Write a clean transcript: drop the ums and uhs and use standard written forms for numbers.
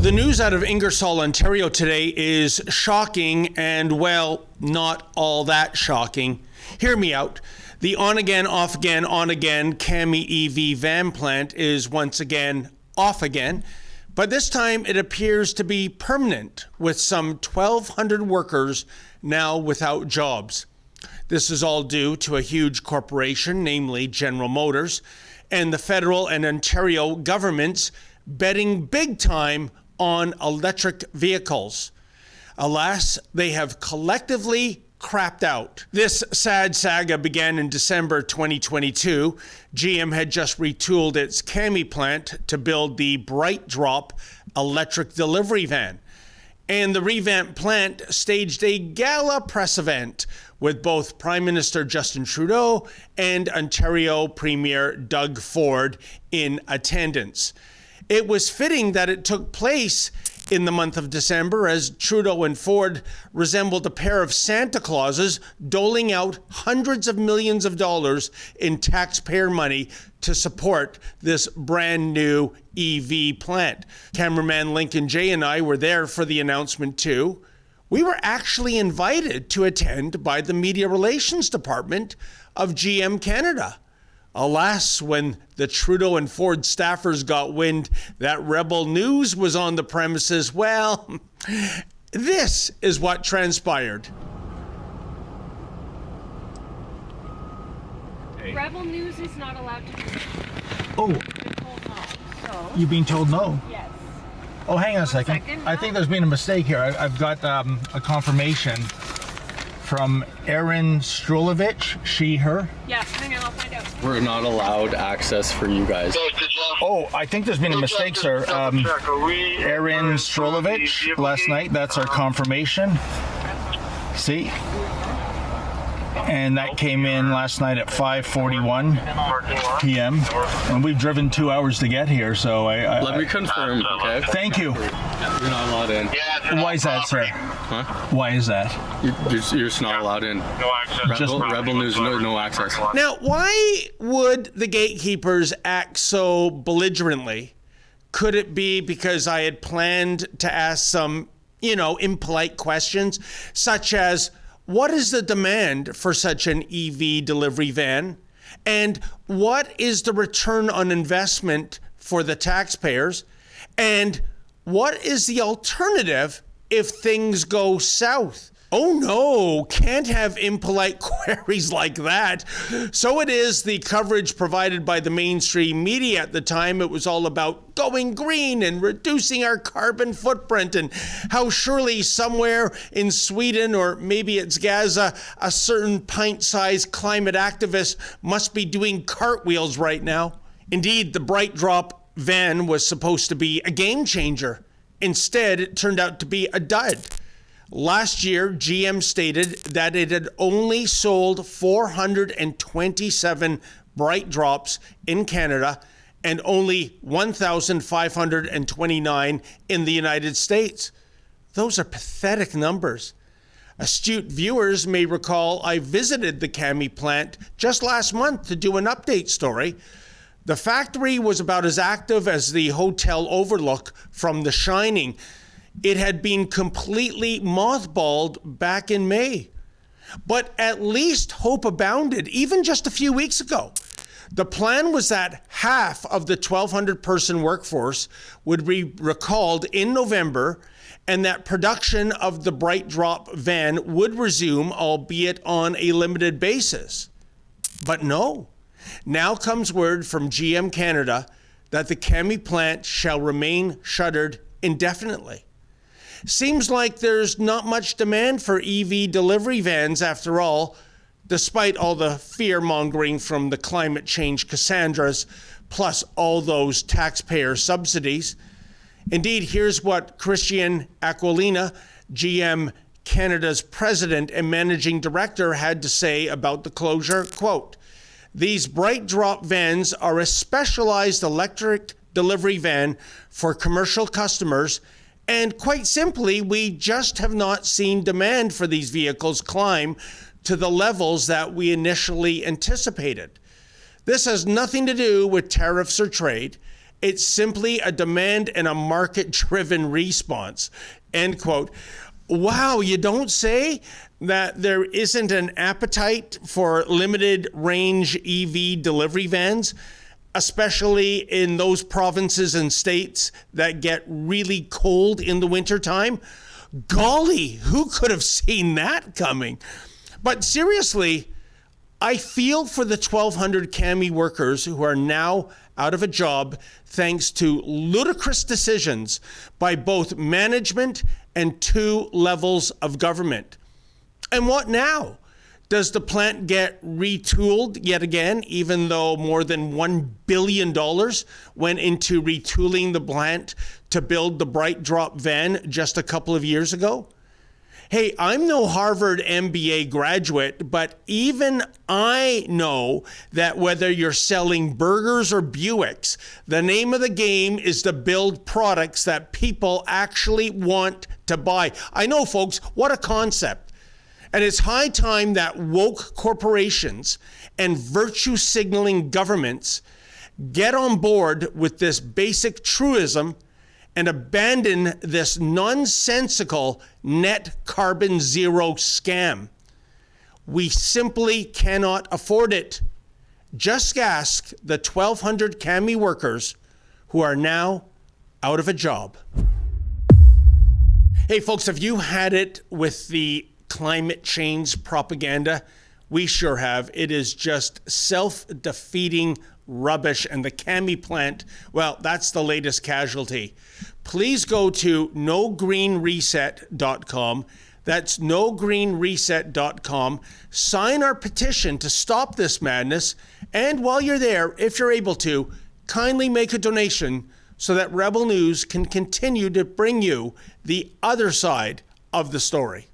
The news out of Ingersoll, Ontario today is shocking and, well, not all that shocking. Hear me out. The on-again, off-again, on-again CAMI EV van plant is once again off again, but this time it appears to be permanent, with some 1,200 workers now without jobs. This is all due to a huge corporation, namely General Motors, and the federal and Ontario governments betting big time on electric vehicles. Alas, they have collectively crapped out. This sad saga began in December 2022. GM had just retooled its CAMI plant to build the Bright Drop electric delivery van. And the revamped plant staged a gala press event with both Prime Minister Justin Trudeau and Ontario Premier Doug Ford in attendance. It was fitting that it took place in the month of December, as Trudeau and Ford resembled a pair of Santa Clauses doling out hundreds of millions of dollars in taxpayer money to support this brand new EV plant. Cameraman Lincoln J and I were there for the announcement too. We were actually invited to attend by the Media Relations Department of GM Canada. Alas, when the Trudeau and Ford staffers got wind that Rebel News was on the premises, well, this is what transpired. Rebel News is not allowed to do it. Oh, They're told no. So, you've been told no? yes. Oh, hang on a second. I think there's been a mistake here. I've got a confirmation from Erin Strulovich, she, her. Yes, hang on, I'll find out. We're not allowed access for you guys. Oh, I think there's been a mistake, sir. Erin Strulovich last night, that's our confirmation. See? And that came in last night at 5:41 p.m. And we've driven 2 hours to get here, so Let me confirm, okay? Thank you. You're not allowed in. Why is that, sir? Huh? Why is that? You're just not allowed in. No access. Rebel News, no access. Now, why would the gatekeepers act so belligerently? Could it be because I had planned to ask some, impolite questions, such as, what is the demand for such an EV delivery van? And what is the return on investment for the taxpayers? And what is the alternative if things go south? Oh no, can't have impolite queries like that. So it is the coverage provided by the mainstream media at the time. It was all about going green and reducing our carbon footprint, and how surely somewhere in Sweden, or maybe it's Gaza, a certain pint-sized climate activist must be doing cartwheels right now. Indeed, the Bright Drop van was supposed to be a game changer. Instead, it turned out to be a dud. Last year, GM stated that it had only sold 427 Bright Drops in Canada and only 1,529 in the United States. Those are pathetic numbers. Astute viewers may recall I visited the CAMI plant just last month to do an update story. The factory was about as active as the hotel overlook from The Shining. It had been completely mothballed back in May. But at least hope abounded, even just a few weeks ago. The plan was that half of the 1,200-person workforce would be recalled in November, and that production of the Bright Drop van would resume, albeit on a limited basis. But no. Now comes word from GM Canada that the CAMI plant shall remain shuttered indefinitely. Seems like there's not much demand for EV delivery vans after all, despite all the fear-mongering from the climate change Cassandras, plus all those taxpayer subsidies. Indeed, here's what Christian Aquilina, GM Canada's president and managing director, had to say about the closure. Quote, "These Bright Drop vans are a specialized electric delivery van for commercial customers, and quite simply, we just have not seen demand for these vehicles climb to the levels that we initially anticipated. This has nothing to do with tariffs or trade. It's simply a demand and a market-driven response, end quote. Wow, you don't say? That there isn't an appetite for limited range EV delivery vans, especially in those provinces and states that get really cold in the wintertime? Golly, who could have seen that coming? But seriously, I feel for the 1,200 CAMI workers who are now out of a job thanks to ludicrous decisions by both management and 2 levels of government. And what now? Does the plant get retooled yet again, even though more than $1 billion went into retooling the plant to build the Bright Drop van just a couple of years ago? Hey, I'm no Harvard MBA graduate, but even I know that whether you're selling burgers or Buicks, the name of the game is to build products that people actually want to buy. I know, folks, what a concept. And it's high time that woke corporations and virtue signaling governments get on board with this basic truism and abandon this nonsensical net carbon zero scam. We simply cannot afford it. Just ask the 1,200 CAMI workers who are now out of a job. Hey folks, have you had it with the climate change propaganda? We sure have. It is just self-defeating rubbish, and the CAMI plant, well, that's the latest casualty. Please go to nogreenreset.com. That's nogreenreset.com. Sign our petition to stop this madness, and while you're there, if you're able to, kindly make a donation so that Rebel News can continue to bring you the other side of the story.